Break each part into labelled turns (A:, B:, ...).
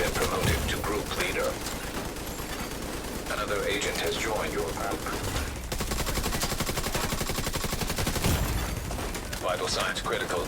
A: been promoted to group leader. Another agent has joined your group. Vital signs critical.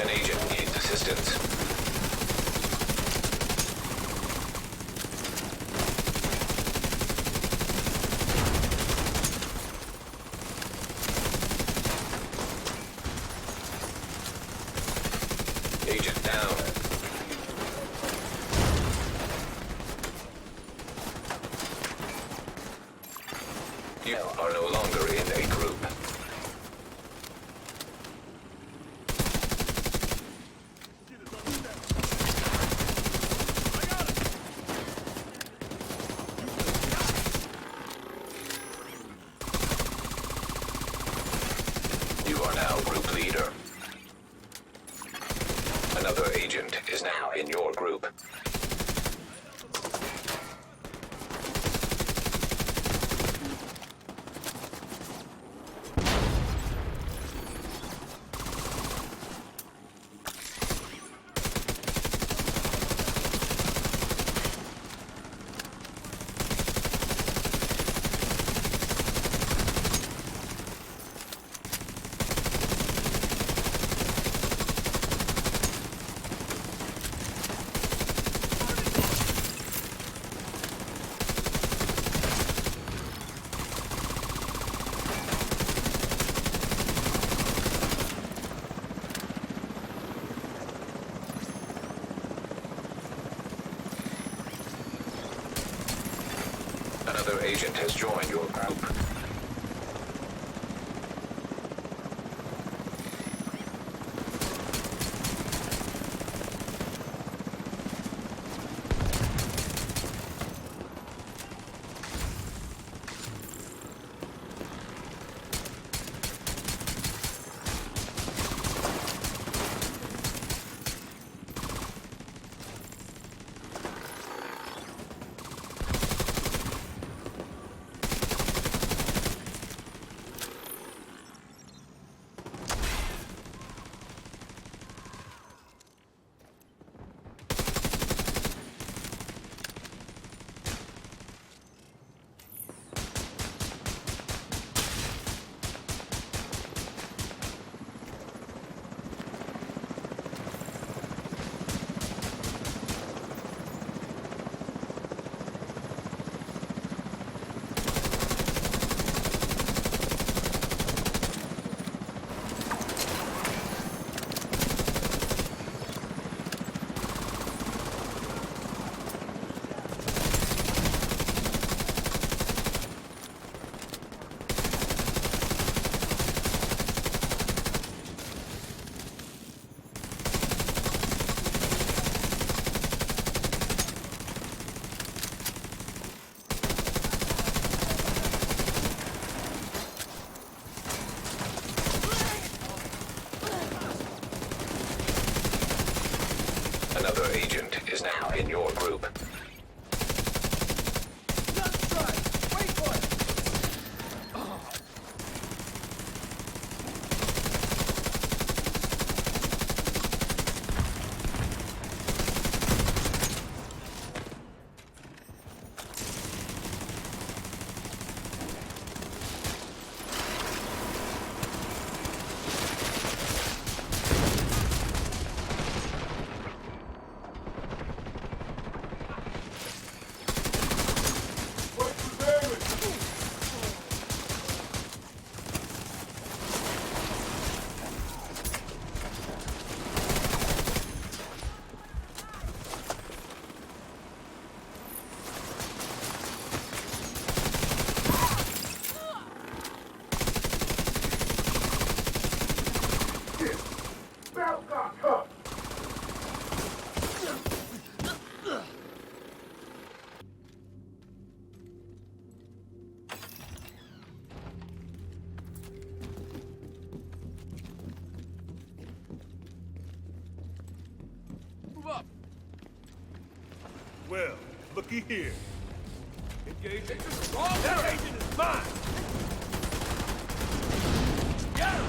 A: An agent needs assistance. Agent down. You are no longer in a group. You are now group leader. Another agent is now in your group. Another agent has joined your group.
B: Well, looky here. Engaging. That agent is mine! Got him!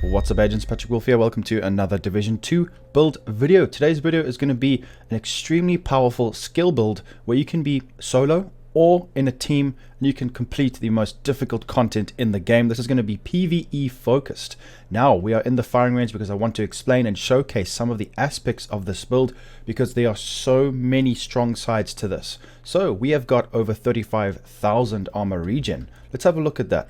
C: What's up, agents? Patrick Wolf here. Welcome to another Division 2 build video. Today's video is going to be an extremely powerful skill build where you can be solo or in a team and you can complete the most difficult content in the game. This is going to be PvE focused. Now we are in the firing range because I want to explain and showcase some of the aspects of this build because there are so many strong sides to this. So we have got over 35,000 armor regen. Let's have a look at that.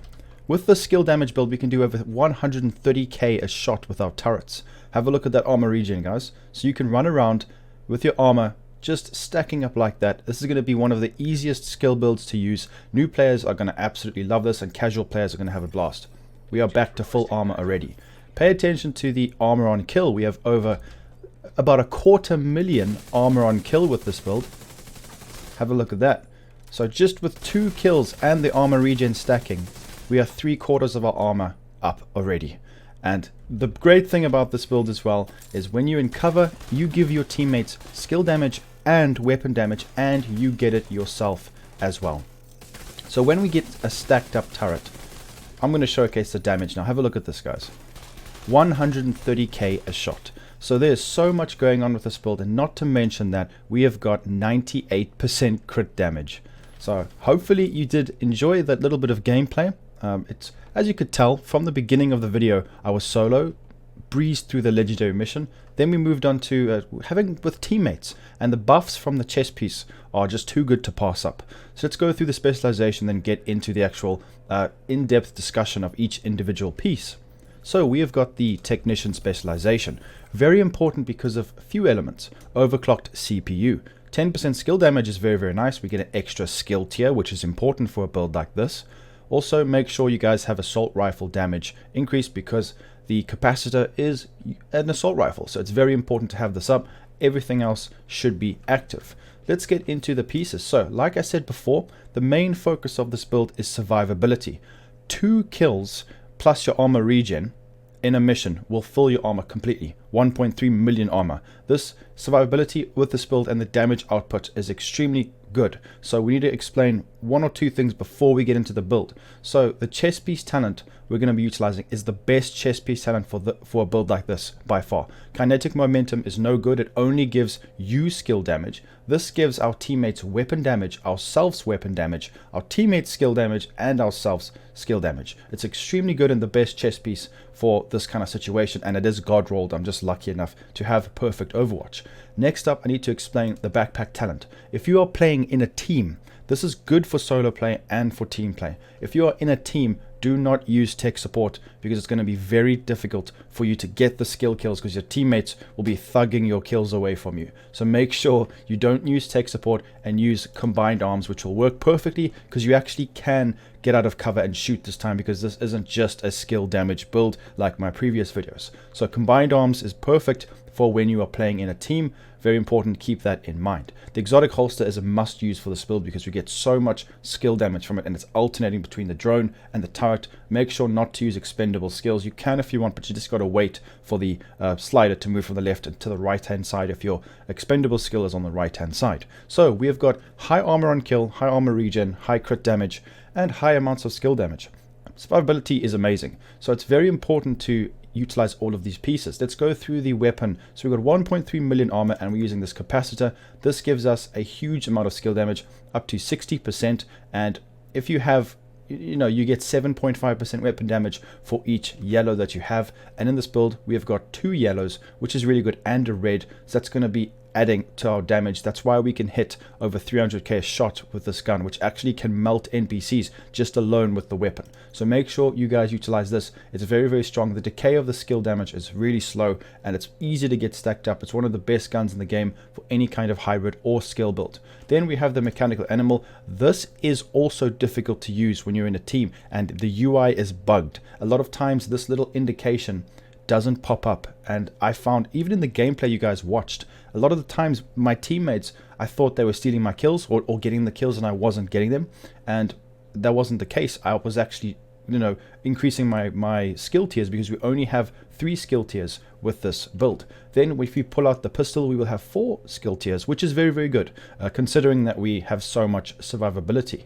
C: With the skill damage build, we can do over 130k a shot with our turrets. Have a look at that armor regen, guys. So you can run around with your armor just stacking up like that. This is going to be one of the easiest skill builds to use. New players are going to absolutely love this, and casual players are going to have a blast. We are back to full armor already. Pay attention to the armor on kill. We have over about 250,000 armor on kill with this build. Have a look at that. So just with 2 kills and the armor regen stacking, we are 3/4 of our armor up already. And the great thing about this build as well is when you're in cover, you give your teammates skill damage and weapon damage, and you get it yourself as well. So when we get a stacked up turret, I'm going to showcase the damage now. Have a look at this, guys. 130k a shot. So there's so much going on with this build, and not to mention that we have got 98% crit damage. So hopefully you did enjoy that little bit of gameplay. It's, as you could tell from the beginning of the video, I was solo, breezed through the legendary mission. Then we moved on to having with teammates, and the buffs from the chest piece are just too good to pass up. So let's go through the specialization, then get into the actual in-depth discussion of each individual piece. So we have got the technician specialization. Very important because of a few elements. Overclocked CPU. 10% skill damage is very, very nice. We get an extra skill tier, which is important for a build like this. Also, make sure you guys have assault rifle damage increase, because the capacitor is an assault rifle. So it's very important to have this up. Everything else should be active. Let's get into the pieces. So, like I said before, the main focus of this build is survivability. 2 kills plus your armor regen in a mission will fill your armor completely. 1.3 million armor. This survivability with this build and the damage output is extremely good. So we need to explain 1 or 2 things before we get into the build. So the chest piece talent we're going to be utilizing is the best chest piece talent for a build like this by far. Kinetic momentum is no good. It only gives you skill damage. This gives our teammates weapon damage, ourselves weapon damage, our teammates skill damage, and ourselves skill damage. It's extremely good and the best chest piece for this kind of situation, and it is god rolled. I'm just lucky enough to have perfect Overwatch. Next up, I need to explain the backpack talent. If you are playing in a team, this is good for solo play and for team play. If you are in a team, do not use tech support, because it's going to be very difficult for you to get the skill kills, because your teammates will be thugging your kills away from you. So make sure you don't use tech support and use combined arms, which will work perfectly, because you actually can get out of cover and shoot this time, because this isn't just a skill damage build like my previous videos. So combined arms is perfect for when you are playing in a team. Very important, keep that in mind. The exotic holster is a must use for this build, because we get so much skill damage from it, and it's alternating between the drone and the turret. Make sure not to use expendable skills. You can if you want, but you just got to wait for the slider to move from the left to the right hand side if your expendable skill is on the right hand side. So we have got high armor on kill, high armor regen, high crit damage, and high amounts of skill damage. Survivability is amazing, so it's very important to utilize all of these pieces. Let's go through the weapon. So we've got 1.3 million armor, and we're using this capacitor. This gives us a huge amount of skill damage, up to 60%, and if you have, you get 7.5% weapon damage for each yellow that you have. And in this build we have got 2 yellows, which is really good, and a red, so that's going to be adding to our damage. That's why we can hit over 300k a shot with this gun, which actually can melt NPCs just alone with the weapon. So make sure you guys utilize this. It's very, very strong. The decay of the skill damage is really slow, and it's easy to get stacked up. It's one of the best guns in the game for any kind of hybrid or skill build. Then we have the mechanical animal. This is also difficult to use when you're in a team, and the UI is bugged. A lot of times this little indication doesn't pop up, and I found even in the gameplay you guys watched, a lot of the times my teammates, I thought they were stealing my kills or getting the kills, and I wasn't getting them, and that wasn't the case. I was actually increasing my skill tiers, because we only have 3 skill tiers with this build. Then if we pull out the pistol, we will have 4 skill tiers, which is very, very good, considering that we have so much survivability.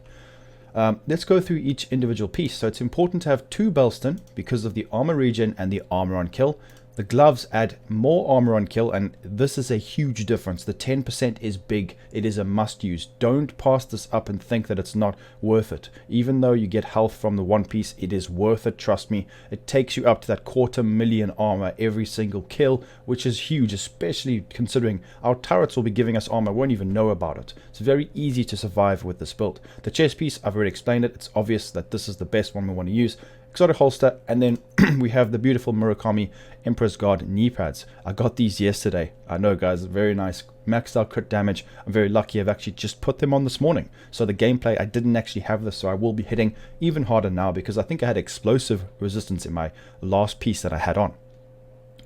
C: Let's go through each individual piece. So it's important to have 2 Belston because of the armor regen and the armor on kill. The gloves add more armor on kill, and this is a huge difference. The 10% is big. It is a must use. Don't pass this up and think that it's not worth it. Even though you get health from the one piece, it is worth it, trust me. It takes you up to that 250,000 armor every single kill, which is huge, especially considering our turrets will be giving us armor, won't even know about it. It's very easy to survive with this build. The chest piece, I've already explained it. It's obvious that this is the best one we want to use. Exotic holster, and then we have the beautiful Murakami Emperor's Guard knee pads. I got these yesterday. I know, guys, very nice. Maxed out crit damage. I'm very lucky I've actually just put them on this morning. So the gameplay, I didn't actually have this, so I will be hitting even harder now, because I think I had explosive resistance in my last piece that I had on.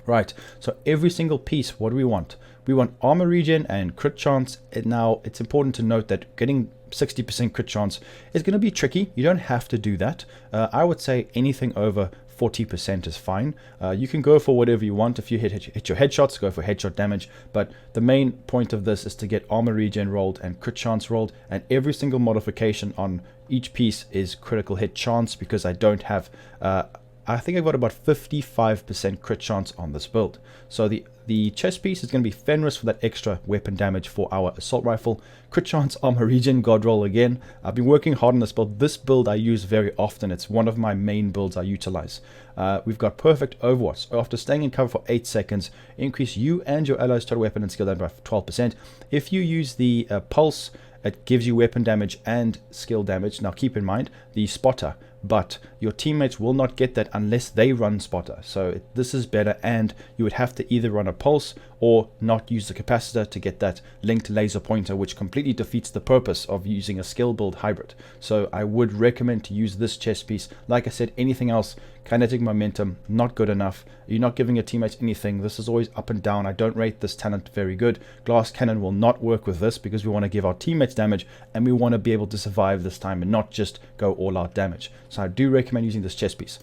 C: Right, so every single piece, what do we want? We want armor regen and crit chance. Now, it's important to note that getting 60% crit chance is going to be tricky. You don't have to do that. I would say anything over 40% is fine. You can go for whatever you want. If you hit your headshots, go for headshot damage. But the main point of this is to get armor regen rolled and crit chance rolled. And every single modification on each piece is critical hit chance, because I don't have I think I've got about 55% crit chance on this build. So the chest piece is going to be Fenris for that extra weapon damage for our assault rifle. Crit chance, armor regen, god roll again. I've been working hard on this build. This build I use very often. It's one of my main builds I utilize. We've got perfect overwatch. After staying in cover for 8 seconds, increase you and your allies' total weapon and skill damage by 12%. If you use the pulse, it gives you weapon damage and skill damage. Now keep in mind the spotter, but your teammates will not get that unless they run spotter. So this is better, and you would have to either run a pulse or not use the capacitor to get that linked laser pointer, which completely defeats the purpose of using a skill build hybrid. So I would recommend to use this chest piece. Like I said, anything else, kinetic momentum, not good enough. You're not giving your teammates anything. This is always up and down. I don't rate this talent very good. Glass cannon will not work with this because we want to give our teammates damage and we want to be able to survive this time and not just go all out damage. So I do recommend using this chest piece.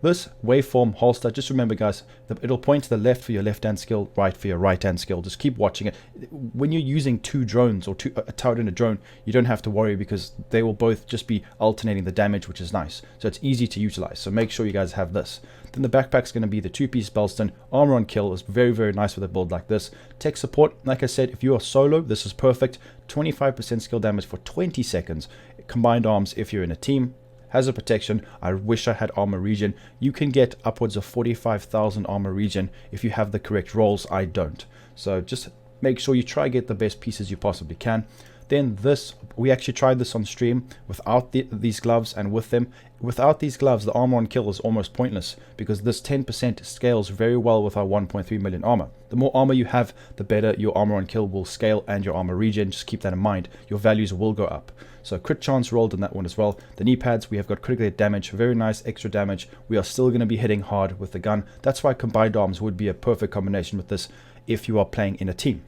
C: This waveform holster, just remember guys, it'll point to the left for your left hand skill, right for your right hand skill. Just keep watching it. When you're using two drones or a turret and a drone, you don't have to worry because they will both just be alternating the damage, which is nice. So it's easy to utilize. So make sure you guys have this. Then the backpack's going to be the 2-piece Belston. Armor on kill is very, very nice with a build like this. Tech support, like I said, if you are solo, this is perfect. 25% skill damage for 20 seconds. Combined arms if you're in a team. Hazard protection, I wish I had armor regen. You can get upwards of 45,000 armor regen if you have the correct rolls. I don't. So just make sure you try to get the best pieces you possibly can. Then this, we actually tried this on stream without these gloves, and with them. Without these gloves, the armor on kill is almost pointless because this 10% scales very well with our 1.3 million armor. The more armor you have, the better your armor on kill will scale and your armor regen. Just keep that in mind. Your values will go up. So crit chance rolled in that one as well. The knee pads, we have got critical hit damage, very nice extra damage. We are still going to be hitting hard with the gun. That's why combined arms would be a perfect combination with this if you are playing in a team.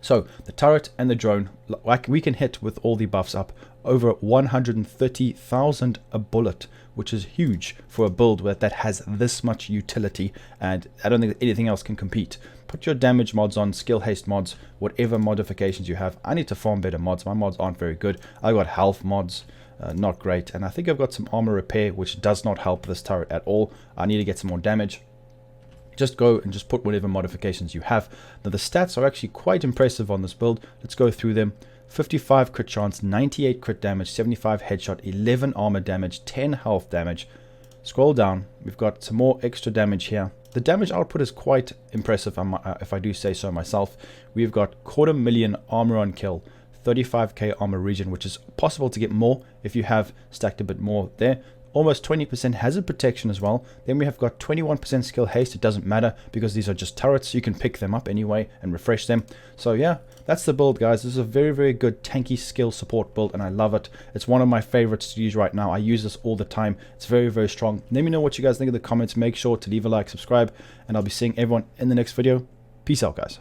C: So the turret and the drone, like we can hit with all the buffs up over 130,000 a bullet, which is huge for a build that has this much utility, and I don't think anything else can compete. Put your damage mods on, skill haste mods, whatever modifications you have. I need to farm better mods. My mods aren't very good. I got health mods, not great, and I think I've got some armor repair, which does not help this turret at all. I need to get some more damage. Just go and just put whatever modifications you have. Now the stats are actually quite impressive on this build. Let's go through them. 55 crit chance, 98 crit damage, 75 headshot, 11 armor damage, 10 health damage. Scroll down, we've got some more extra damage here. The damage output is quite impressive if I do say so myself. We've got 250,000 armor on kill, 35k armor regen, which is possible to get more if you have stacked a bit more there. Almost 20% hazard protection as well. Then we have got 21% skill haste. It doesn't matter because these are just turrets. You can pick them up anyway and refresh them. So yeah, that's the build, guys. This is a very, very good tanky skill support build, and I love it. It's one of my favorites to use right now. I use this all the time. It's very, very strong. Let me know what you guys think in the comments. Make sure to leave a like, subscribe, and I'll be seeing everyone in the next video. Peace out, guys.